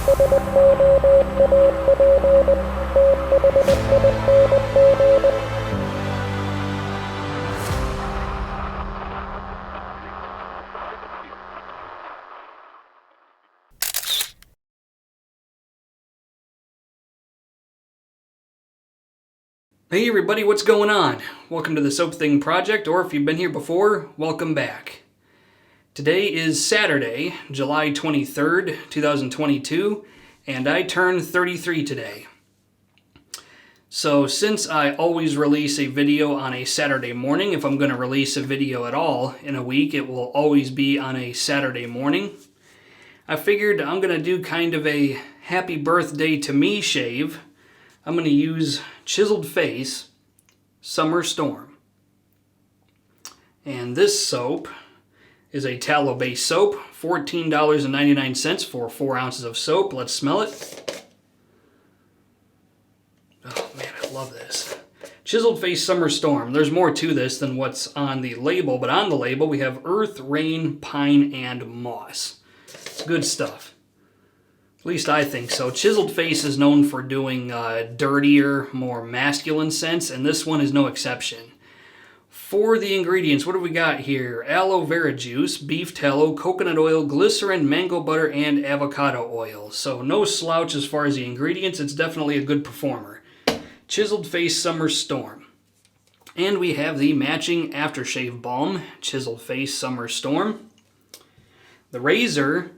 Hey everybody, what's going on? Welcome to the Soap Thing Project, or if you've been here before, welcome back. Today is Saturday, July 23rd, 2022, and I turned 33 today. So since I always release a video on a Saturday morning, if I'm going to release a video at all in a week, it will always be on a Saturday morning. I figured I'm going to do kind of a happy birthday to me shave. I'm going to use Chiseled Face Summer Storm. And this soap is a tallow-based soap, $14.99 for 4 ounces of soap. Let's smell it. Oh man, I love this. Chiseled Face Summer Storm. There's more to this than what's on the label, but on the label we have earth, rain, pine, and moss. It's good stuff. At least I think so. Chiseled Face is known for doing dirtier, more masculine scents, and this one is no exception. For the ingredients, what do we got here? Aloe vera juice, beef tallow, coconut oil, glycerin, mango butter, and avocado oil. So no slouch as far as the ingredients. It's definitely a good performer. Chiseled Face Summer Storm. And we have the matching aftershave balm, Chiseled Face Summer Storm. The razor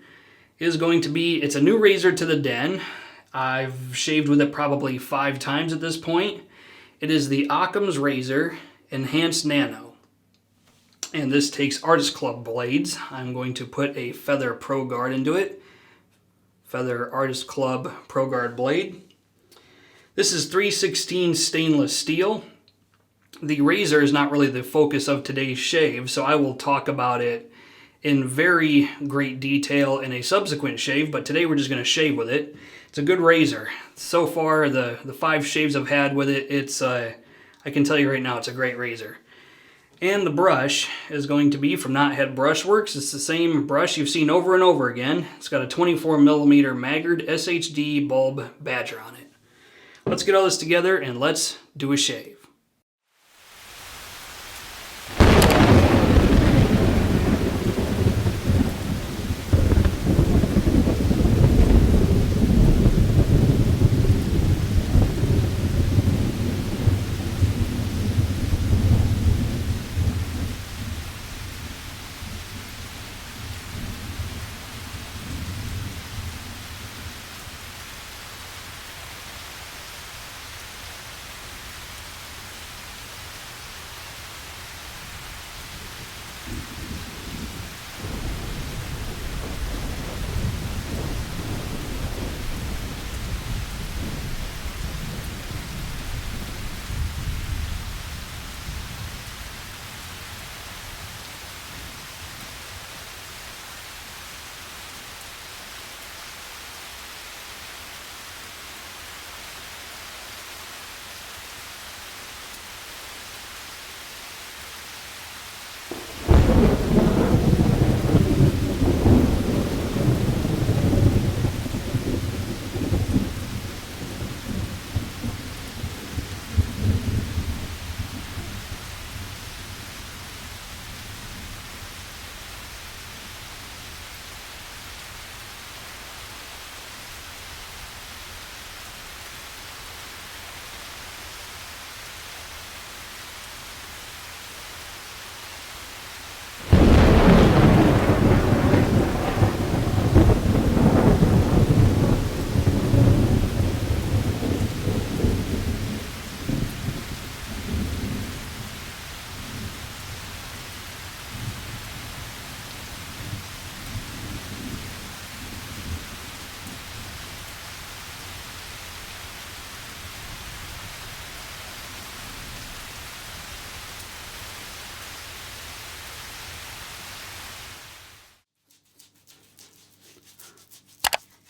is going to be, it's a new razor to the den. I've shaved with it probably 5 times at this point. It is the Occam's razor Enhanced Nano. And this takes Artist Club blades. I'm going to put a Feather Pro Guard into it. Feather Artist Club Pro Guard blade. This is 316 stainless steel. The razor is not really the focus of today's shave, so I will talk about it in very great detail in a subsequent shave, but today we're just going to shave with it. It's a good razor. So far, the 5 shaves I've had with it, it's I can tell you right now, it's a great razor. And the brush is going to be from Knothead Brushworks. It's the same brush you've seen over and over again. It's got a 24mm Maggard SHD bulb badger on it. Let's get all this together and let's do a shave.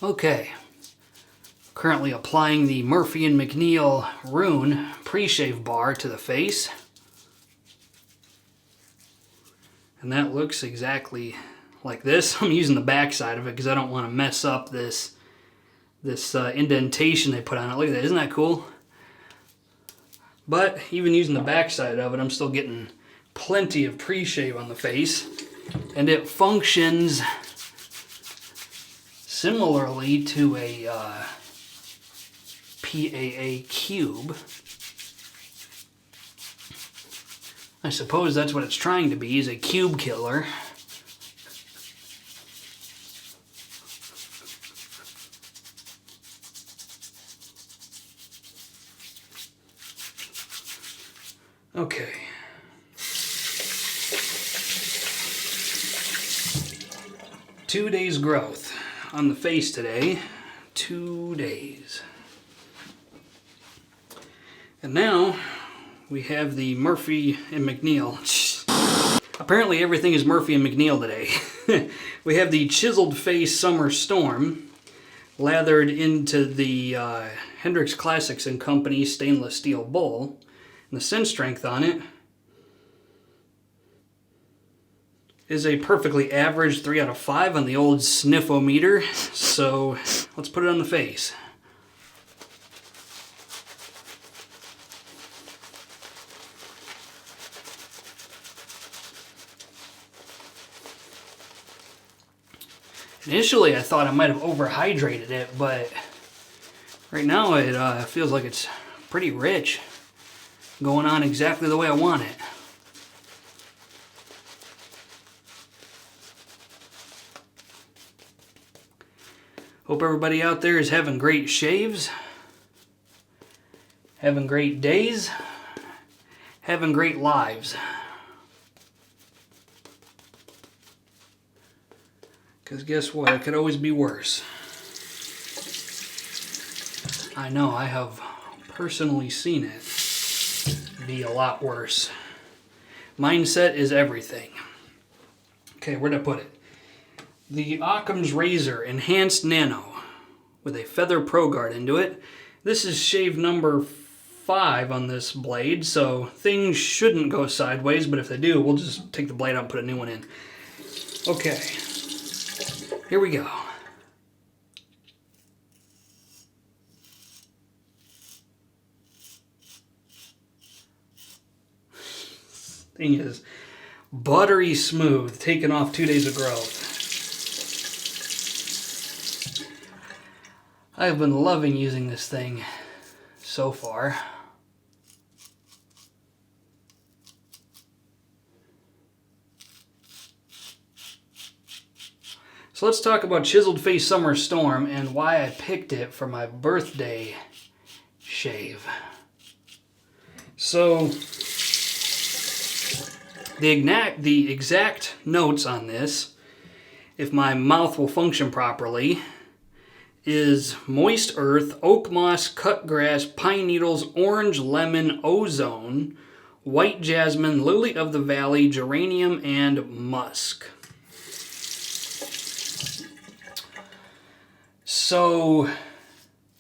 Okay, currently applying the Murphy & McNeil Rune pre-shave bar to the face. And that looks exactly like this. I'm using the back side of it because I don't want to mess up this this indentation they put on it. Look at that, isn't that cool? But even using the back side of it, I'm still getting plenty of pre-shave on the face. And it functions similarly to a PAA cube. I suppose that's what it's trying to be, is a cube killer. Okay. Two days growth on the face today. 2 days. And now we have the Murphy and McNeil. Apparently everything is Murphy and McNeil today. We have the Chiseled Face Summer Storm lathered into the Hendrix Classics & Company stainless steel bowl. And the sin strength on it is a perfectly average 3 out of 5 on the old sniffometer. So let's put it on the face. Initially I thought I might have overhydrated it, but right now it feels like it's pretty rich. Going on exactly the way I want it. Hope everybody out there is having great shaves, having great days, having great lives. Because guess what? It could always be worse. I know, I have personally seen it be a lot worse. Mindset is everything. Okay, where'd I put it? The Occam's Razor Enhanced Nano with a Feather Pro Guard into it. This is shave number 5 on this blade, so things shouldn't go sideways, but if they do, we'll just take the blade out and put a new one in. Okay, here we go. Thing is buttery smooth, taken off 2 days of growth. I've been loving using this thing so far. So let's talk about Chiseled Face Summer Storm and why I picked it for my birthday shave. So the exact notes on this, if my mouth will function properly, is moist earth, oak moss, cut grass, pine needles, orange, lemon, ozone, white jasmine, lily of the valley, geranium, and musk. So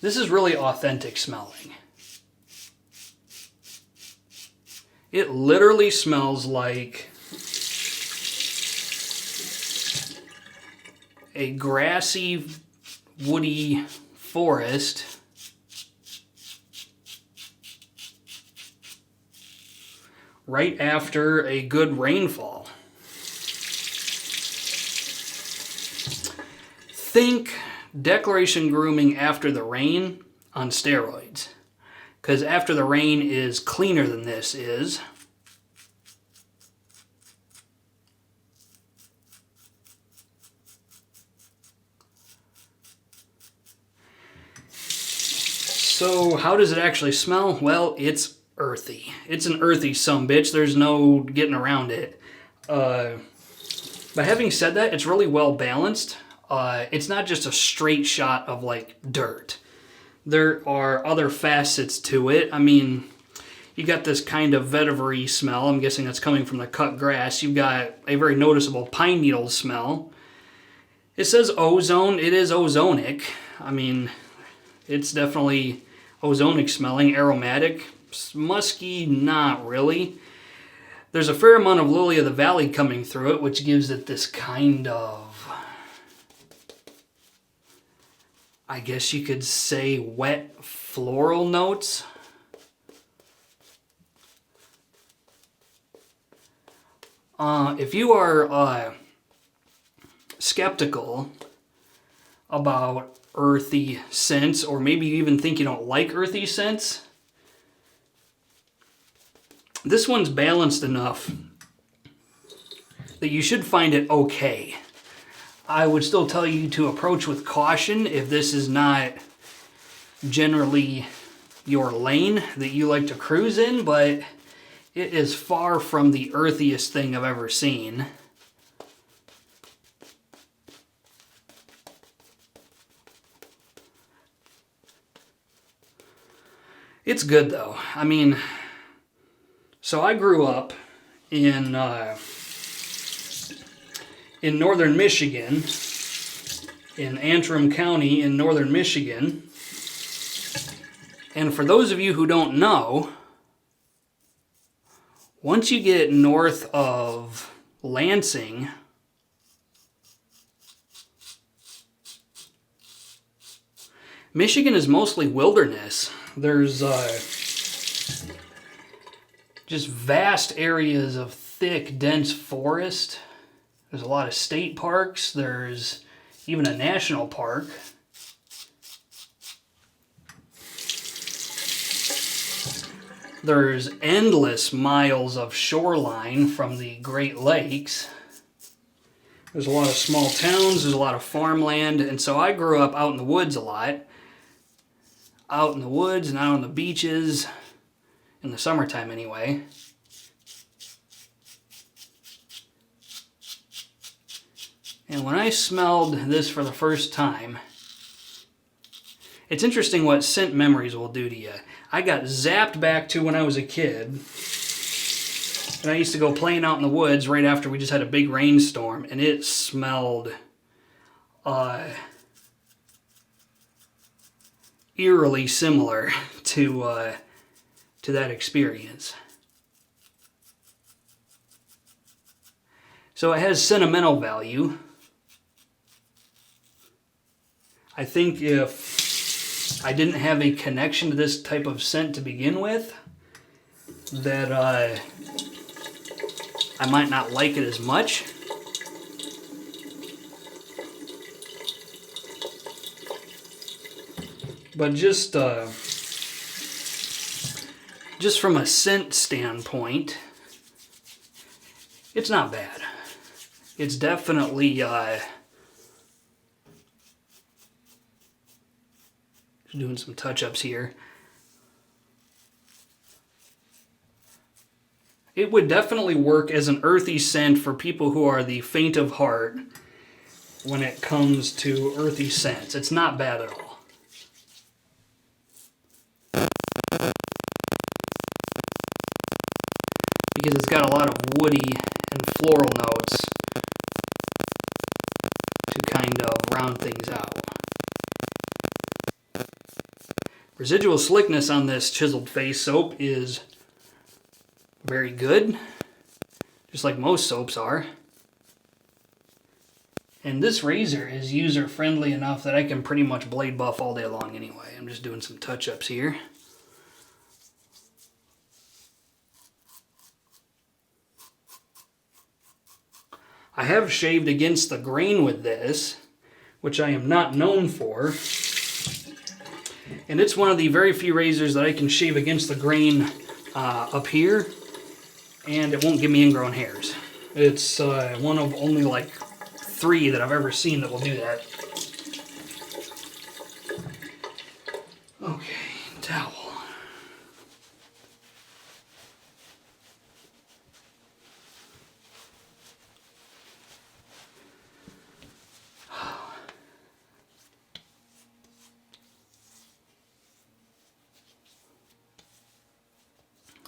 this is really authentic smelling. It literally smells like a grassy, woody forest right after a good rainfall. Think Declaration Grooming after the rain on steroids. Because after the rain is cleaner than this is. So how does it actually smell? Well, it's earthy. It's an earthy sumbitch. There's no getting around it. But having said that, it's really well balanced. It's not just a straight shot of like dirt. There are other facets to it. I mean, you got this kind of vetiver-y smell. I'm guessing that's coming from the cut grass. You've got a very noticeable pine needle smell. It says ozone. It is ozonic. I mean, it's definitely ozonic smelling, aromatic. Musky, not really. There's a fair amount of lily of the valley coming through it, which gives it this kind of, I guess you could say, wet floral notes. If you are skeptical about earthy scents, or maybe you even think you don't like earthy scents, this one's balanced enough that you should find it okay. I would still tell you to approach with caution if this is not generally your lane that you like to cruise in, but it is far from the earthiest thing I've ever seen. It's good though. I mean, so I grew up in northern Michigan, in Antrim County in northern Michigan. And for those of you who don't know, once you get north of Lansing, Michigan is mostly wilderness. There's just vast areas of thick, dense forest. There's a lot of state parks. There's even a national park. There's endless miles of shoreline from the Great Lakes. There's a lot of small towns. There's a lot of farmland. And so I grew up out in the woods a lot. Out in the woods and out on the beaches. In the summertime anyway. And when I smelled this for the first time, it's interesting what scent memories will do to you. I got zapped back to when I was a kid. And I used to go playing out in the woods right after we just had a big rainstorm. And it smelled eerily similar to that experience. So it has sentimental value. I think if I didn't have a connection to this type of scent to begin with, that I might not like it as much. But just from a scent standpoint, it's not bad. It's definitely doing some touch-ups here. It would definitely work as an earthy scent for people who are the faint of heart when it comes to earthy scents. It's not bad at all. Because it's got a lot of woody and floral notes to kind of round things out. Residual slickness on this chiseled face soap is very good, just like most soaps are. And this razor is user-friendly enough that I can pretty much blade buff all day long anyway. I'm just doing some touch-ups here. I have shaved against the grain with this, which I am not known for. And it's one of the very few razors that I can shave against the grain up here, and it won't give me ingrown hairs. It's one of only like 3 that I've ever seen that will do that. Okay, towel.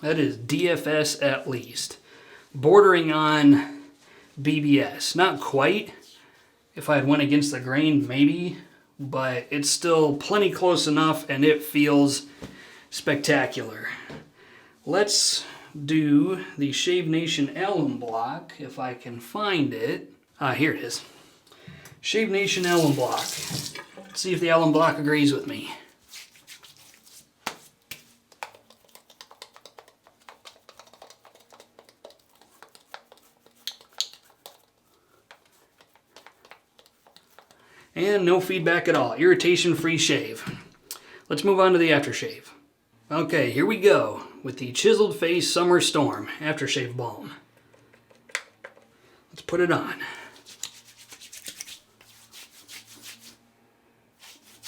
That is DFS at least. Bordering on BBS. Not quite. If I had went against the grain, maybe. But it's still plenty close enough, and it feels spectacular. Let's do the Shave Nation alum block, if I can find it. Here it is. Shave Nation alum block. Let's see if the alum block agrees with me. And no feedback at all. Irritation-free shave. Let's move on to the aftershave. Okay, here we go with the Chiseled Face Summer Storm Aftershave Balm. Let's put it on.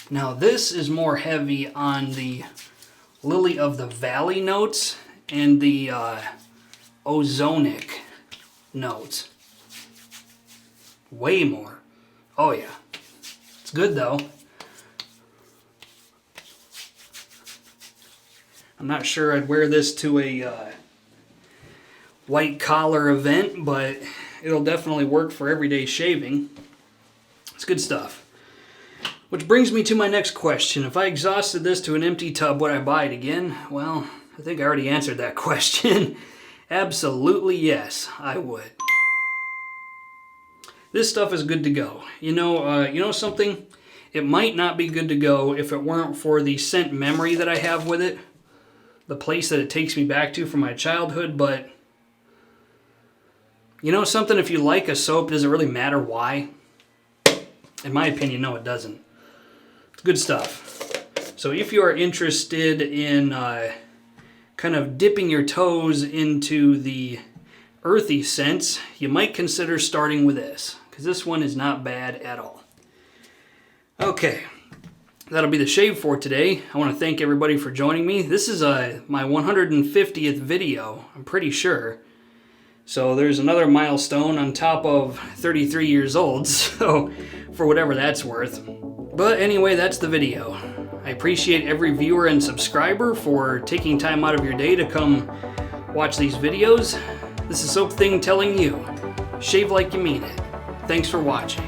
Now this is more heavy on the Lily of the Valley notes and the ozonic notes. Way more. Oh yeah. It's good though. I'm not sure I'd wear this to a white collar event, but it'll definitely work for everyday shaving. It's good stuff. Which brings me to my next question. If I exhausted this to an empty tub, would I buy it again? Well, I think I already answered that question. Absolutely yes, I would. This stuff is good to go. You know something? It might not be good to go if it weren't for the scent memory that I have with it. The place that it takes me back to from my childhood, but you know something? If you like a soap, does it really matter why? In my opinion, no, it doesn't. It's good stuff. So if you are interested in kind of dipping your toes into the earthy scents, you might consider starting with this, because this one is not bad at all. Okay. That'll be the shave for today. I want to thank everybody for joining me. This is my 150th video, I'm pretty sure. So there's another milestone on top of 33 years old, so for whatever that's worth. But anyway, that's the video. I appreciate every viewer and subscriber for taking time out of your day to come watch these videos. This is Soap Thing telling you, shave like you mean it. Thanks for watching.